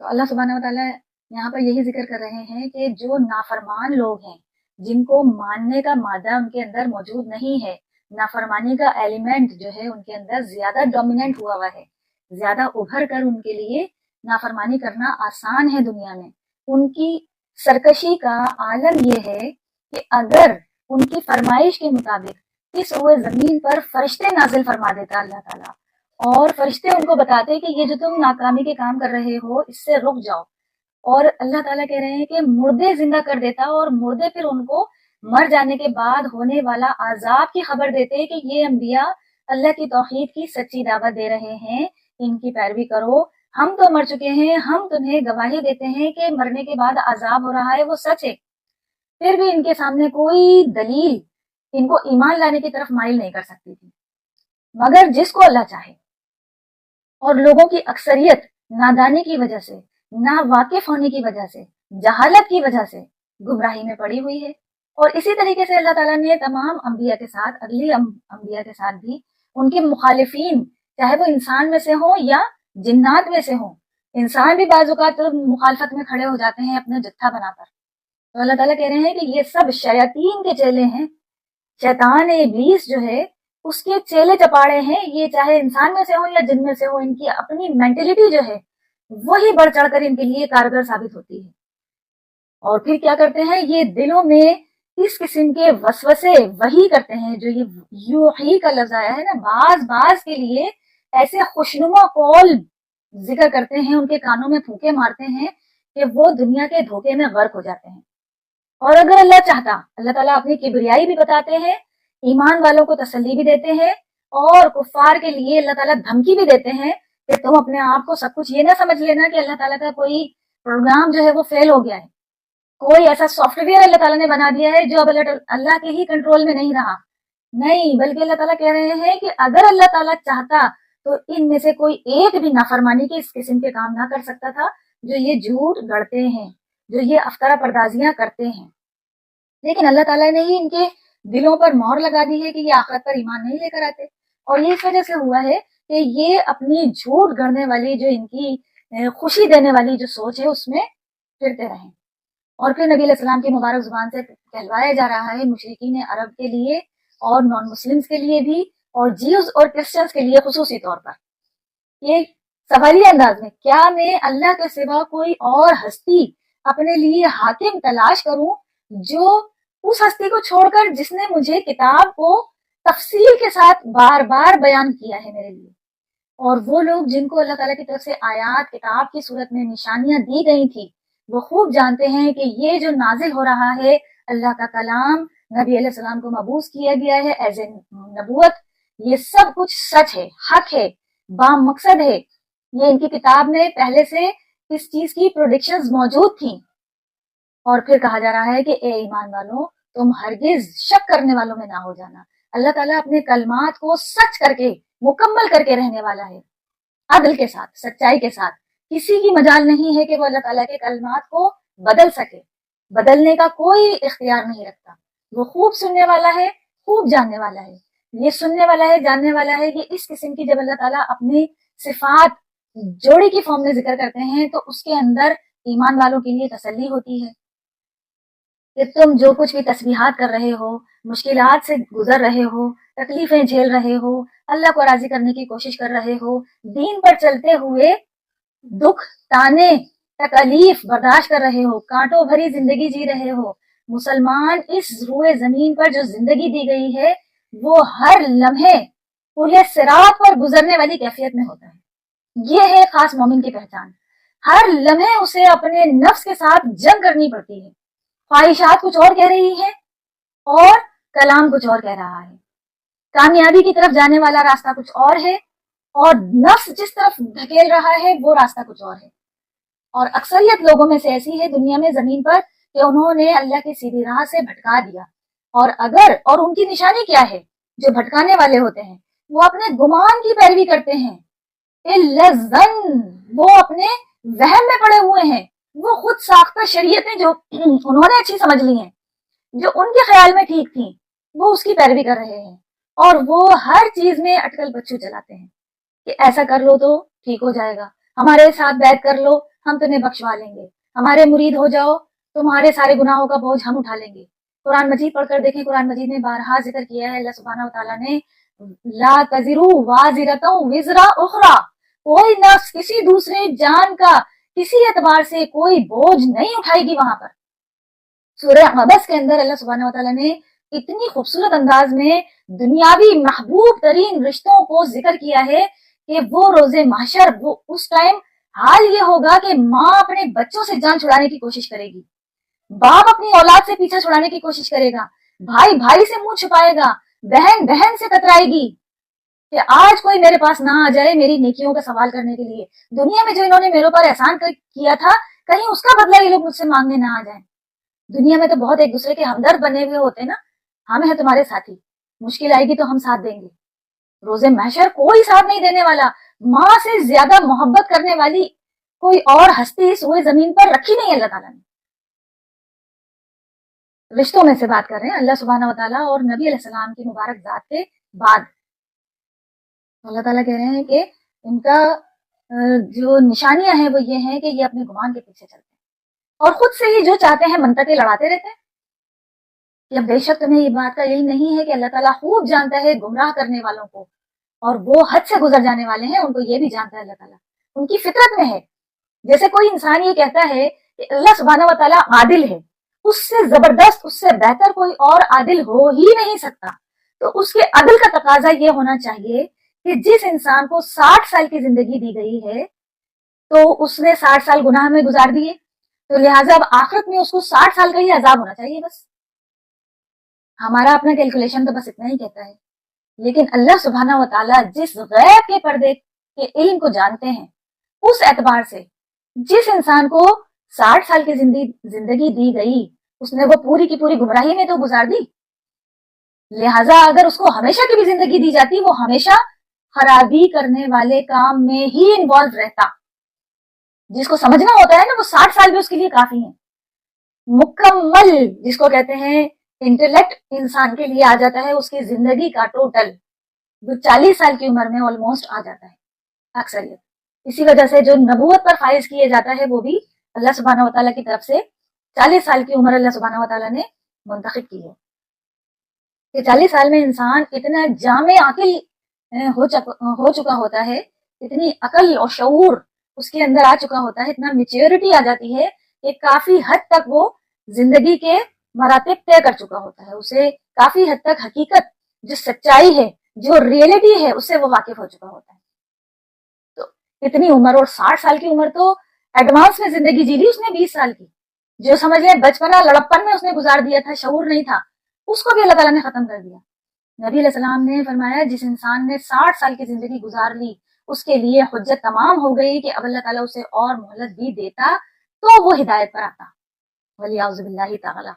تو اللہ سبحانہ وتعالیٰ یہاں پر یہی ذکر کر رہے ہیں کہ جو نافرمان لوگ ہیں، جن کو ماننے کا مادہ ان کے اندر موجود نہیں ہے، نافرمانی کا ایلیمنٹ جو ہے ان کے اندر زیادہ ڈومیننٹ ہوا ہے، زیادہ ابھر کر ان کے لیے نافرمانی کرنا آسان ہے دنیا میں، ان کی سرکشی کا عالم یہ ہے کہ اگر ان کی فرمائش کے مطابق اس روئے زمین پر فرشتے نازل فرما دیتا اللہ تعالیٰ، اور فرشتے ان کو بتاتے کہ یہ جو تم ناکامی کے کام کر رہے ہو اس سے رک جاؤ، اور اللہ تعالیٰ کہہ رہے ہیں کہ مردے زندہ کر دیتا، اور مردے پھر ان کو مر جانے کے بعد ہونے والا عذاب کی خبر دیتے کہ یہ انبیاء اللہ کی توحید کی سچی دعوت دے رہے ہیں، ان کی پیروی کرو، ہم تو مر چکے ہیں، ہم تمہیں گواہی دیتے ہیں کہ مرنے کے بعد عذاب ہو رہا ہے وہ سچ ہے۔ پھر بھی ان کے سامنے کوئی دلیل ان کو ایمان لانے کی طرف مائل نہیں کر سکتی تھی، مگر جس کو اللہ چاہے، اور لوگوں کی اکثریت نادانی کی وجہ سے، نا واقف ہونے کی وجہ سے، جہالت کی وجہ سے گمراہی میں پڑی ہوئی ہے۔ اور اسی طریقے سے اللہ تعالیٰ نے تمام انبیاء کے ساتھ، اگلی انبیاء کے ساتھ بھی ان کے مخالفین، چاہے وہ انسان میں سے ہوں یا جنات میں سے ہوں، انسان بھی بعض اوقات مخالفت میں کھڑے ہو جاتے ہیں اپنا جتھا بنا کر، تو اللہ تعالیٰ کہہ رہے ہیں کہ یہ سب شیاطین کے چیلے ہیں، شیطان ابلیس جو ہے اس کے چیلے چپاڑے ہیں، یہ چاہے انسان میں سے ہو یا جن میں سے ہو، ان کی اپنی مینٹلٹی جو ہے وہی بڑھ چڑھ کر ان کے لیے کارگر ثابت ہوتی ہے۔ اور پھر کیا کرتے ہیں، یہ دلوں میں اس قسم کے وسوسے وہی کرتے ہیں، جو یہ یوحی کا لفظ آیا ہے نا، بعض کے لیے ایسے خوشنما قول ذکر کرتے ہیں، ان کے کانوں میں پھونکے مارتے ہیں کہ وہ دنیا کے دھوکے میں غرق ہو جاتے ہیں۔ اور اگر اللہ چاہتا، اللہ تعالیٰ اپنی کبریائی بھی بتاتے ہیں، ایمان والوں کو تسلی بھی دیتے ہیں، اور کفار کے لیے اللہ تعالیٰ دھمکی بھی دیتے ہیں کہ تم اپنے آپ کو سب کچھ یہ نہ سمجھ لینا کہ اللہ تعالیٰ کا کوئی پروگرام جو ہے وہ فیل ہو گیا ہے، کوئی ایسا سافٹ ویئر اللہ تعالیٰ نے بنا دیا ہے جو اب اللہ کے ہی کنٹرول میں نہیں رہا، نہیں، بلکہ اللہ تعالیٰ کہہ رہے ہیں کہ اگر اللہ تعالیٰ چاہتا تو ان میں سے کوئی ایک بھی نافرمانی کے اس قسم کے کام نہ کر سکتا تھا جو یہ جھوٹ گڑتے ہیں، جو یہ افطرہ پردازیاں کرتے ہیں، لیکن اللہ تعالیٰ نے ہی ان کے دلوں پر مہر لگا دی ہے کہ یہ آخرت پر ایمان نہیں لے کر آتے، اور یہ اس وجہ سے ہوا ہے کہ یہ اپنی جھوٹ گڑنے والی، جو ان کی خوشی دینے والی جو سوچ ہے اس میں پھرتے رہیں۔ اور پھر نبی علیہ السلام کی مبارک زبان سے کہلوایا جا رہا ہے مشرکین عرب کے لیے اور نان مسلمز کے لیے بھی، اور جیوز اور کرسچنز کے لیے خصوصی طور پر، یہ سوالیہ انداز میں، کیا میں اللہ کے سوا کوئی اور ہستی اپنے لیے حاکم تلاش کروں جو اس ہستی کو چھوڑ کر جس نے مجھے کتاب کو تفصیل کے ساتھ بار بار بیان کیا ہے میرے لیے، اور وہ لوگ جن کو اللہ تعالیٰ کی طرف سے آیات کتاب کی صورت میں نشانیاں دی گئی تھی، وہ خوب جانتے ہیں کہ یہ جو نازل ہو رہا ہے اللہ کا کلام، نبی علیہ السلام کو مبعوث کیا گیا ہے ایز اے نبوت، یہ سب کچھ سچ ہے، حق ہے، با مقصد ہے، یہ ان کی کتاب میں پہلے سے اس چیز کی پروڈکشنز موجود تھیں۔ اور پھر کہا جا رہا ہے کہ اے ایمان والوں، تم ہرگز شک کرنے والوں میں نہ ہو جانا، اللہ تعالیٰ اپنے کلمات کو سچ کر کے مکمل کر کے رہنے والا ہے، عدل کے ساتھ، سچائی کے ساتھ، کسی کی مجال نہیں ہے کہ وہ اللہ تعالیٰ کے کلمات کو بدل سکے، بدلنے کا کوئی اختیار نہیں رکھتا، وہ خوب سننے والا ہے، خوب جاننے والا ہے، یہ سننے والا ہے، جاننے والا ہے کہ اس قسم کی جب اللہ تعالیٰ اپنی صفات جوڑی کی فارم میں ذکر کرتے ہیں تو اس کے اندر ایمان والوں کے لیے تسلی ہوتی ہے کہ تم جو کچھ بھی تسبیحات کر رہے ہو، مشکلات سے گزر رہے ہو، تکلیفیں جھیل رہے ہو، اللہ کو راضی کرنے کی کوشش کر رہے ہو، دین پر چلتے ہوئے دکھ، تانے، تکلیف برداشت کر رہے ہو، کانٹوں بھری زندگی جی رہے ہو، مسلمان اس روئے زمین پر جو زندگی دی گئی ہے وہ ہر لمحے پورے صراط پر گزرنے والی کیفیت میں ہوتا ہے، یہ ہے خاص مومن کی پہچان، ہر لمحے اسے اپنے نفس کے ساتھ جنگ کرنی پڑتی ہے، خواہشات کچھ اور کہہ رہی ہے اور کلام کچھ اور کہہ رہا ہے، کامیابی کی طرف جانے والا راستہ کچھ اور ہے اور نفس جس طرف دھکیل رہا ہے وہ راستہ کچھ اور ہے، اور اکثریت لوگوں میں سے ایسی ہے دنیا میں زمین پر کہ انہوں نے اللہ کی سیدھی راہ سے بھٹکا دیا، اور ان کی نشانی کیا ہے، جو بھٹکانے والے ہوتے ہیں وہ اپنے گمان کی پیروی کرتے ہیں، وہ اپنے وہم میں پڑے ہوئے ہیں، وہ خود ساختہ شریعتیں جو انہوں نے اچھی سمجھ لی ہیں، جو ان کے خیال میں ٹھیک تھیں، وہ اس کی پیروی کر رہے ہیں، اور وہ ہر چیز میں اٹکل بچو چلاتے ہیں کہ ایسا کر لو تو ٹھیک ہو جائے گا، ہمارے ساتھ بیعت کر لو ہم تمہیں بخشوا لیں گے، ہمارے مرید ہو جاؤ، تمہارے سارے گناہوں کا بوجھ ہم اٹھا لیں گے۔ قرآن مجید پڑھ کر دیکھیں، قرآن مجید میں بارہا ذکر کیا ہے اللہ سبحانہ وتعالیٰ نے، لا تزرو وازرۃ وزر اخرى، کوئی نفس کسی دوسرے جان کا کسی اعتبار سے کوئی بوجھ نہیں اٹھائے گی وہاں پر۔ سورہ عبس کے اندر اللہ سبحانہ وتعالیٰ نے اتنی خوبصورت انداز میں دنیاوی محبوب ترین رشتوں کو ذکر کیا ہے کہ وہ روز محشر، وہ اس ٹائم حال یہ ہوگا کہ ماں اپنے بچوں سے جان چھڑانے کی کوشش کرے گی، باپ اپنی اولاد سے پیچھا چھڑانے کی کوشش کرے گا، بھائی بھائی سے منہ چھپائے گا، بہن بہن سے کترائے گی کہ آج کوئی میرے پاس نہ آ جائے میری نیکیوں کا سوال کرنے کے لیے، دنیا میں جو انہوں نے میرے اوپر احسان کیا تھا کہیں اس کا بدلہ یہ لوگ مجھ سے مانگنے نہ آ جائیں۔ دنیا میں تو بہت ایک دوسرے کے ہمدرد بنے ہوئے ہوتے نا، ہم ہیں تمہارے ساتھی، مشکل آئے گی تو ہم ساتھ دیں گے۔ روز محشر کوئی ساتھ نہیں دینے والا، ماں سے زیادہ محبت کرنے والی کوئی اور ہستی اس ہوئے زمین پر رکھی نہیں اللہ تعالیٰ نے۔ رشتوں میں سے بات کر رہے ہیں اللہ سبحانہ وتعالیٰ اور نبی علیہ السلام کی مبارک ذات کے بعد، اللہ تعالیٰ کہہ رہے ہیں کہ ان کا جو نشانیاں ہیں وہ یہ ہیں کہ یہ اپنے گمان کے پیچھے چلتے ہیں اور خود سے ہی جو چاہتے ہیں منطقیں لڑاتے رہتے ہیں۔ کہ بے شک تمہیں یہ بات کا علم نہیں ہے کہ اللہ تعالیٰ خوب جانتا ہے گمراہ کرنے والوں کو، اور وہ حد سے گزر جانے والے ہیں ان کو یہ بھی جانتا ہے اللہ تعالیٰ، ان کی فطرت میں ہے۔ جیسے کوئی انسان یہ کہتا ہے کہ اللہ سبحانہ وتعالیٰ عادل ہے، اس سے زبردست، اس سے بہتر کوئی اور عادل ہو ہی نہیں سکتا، تو اس کے عدل کا تقاضا یہ ہونا چاہیے کہ جس انسان کو 60 سال کی زندگی دی گئی ہے تو اس نے 60 سال گناہ میں گزار دیے، تو لہٰذا اب آخرت میں اس کو 60 سال کا ہی عذاب ہونا چاہیے بس۔ ہمارا اپنا کیلکولیشن تو بس اتنا ہی کہتا ہے، لیکن اللہ سبحانہ وتعالیٰ جس غیب کے پردے کے علم کو جانتے ہیں، اس اعتبار سے جس انسان کو 60 سال کی زندگی دی گئی اس نے وہ پوری کی پوری گمراہی میں تو گزار دی، لہٰذا اگر اس کو ہمیشہ کی بھی زندگی دی جاتی وہ ہمیشہ خرابی کرنے والے کام میں ہی انوالو رہتا۔ جس کو سمجھنا ہوتا ہے نا وہ 60 سال بھی اس کے لیے کافی ہیں۔ مکمل جس کو کہتے ہیں انٹلیکٹ انسان کے لیے آ جاتا ہے اس کی زندگی کا ٹوٹل، جو 40 سال کی عمر میں آلموسٹ آ جاتا ہے اکثریت۔ اسی وجہ سے جو نبوت پر فائز کیے جاتا ہے وہ بھی اللہ سبحانہ وتعالیٰ کی طرف سے 40 سال کی عمر اللہ سبحانہ وتعالیٰ نے منتخب کی ہے کہ 40 سال میں انسان اتنا جامع عقل ہو چکا ہوتا ہے، اتنی عقل اور شعور اس کے اندر آ چکا ہوتا ہے، اتنا میچیورٹی آ جاتی ہے کہ کافی حد تک وہ زندگی کے مراتب طے کر چکا ہوتا ہے، اسے کافی حد تک حقیقت، جو سچائی ہے، جو ریئلٹی ہے اس سے وہ واقف ہو چکا ہوتا ہے۔ تو اتنی عمر اور 60 سال کی عمر تو ایڈوانس میں زندگی جی لی اس نے 20 سال کی، جو سمجھ لیں بچپنا لڑپن میں اس نے گزار دیا تھا، شعور نہیں تھا، اس کو بھی اللہ تعالیٰ نے ختم کر دیا۔ نبی علیہ السلام نے فرمایا جس انسان نے 60 سال کی زندگی گزار لی اس کے لیے حجت تمام ہو گئی کہ اب اللہ تعالیٰ اسے اور مہلت بھی دیتا تو وہ ہدایت پر آتا، ولیعوذ باللہ تعالیٰ۔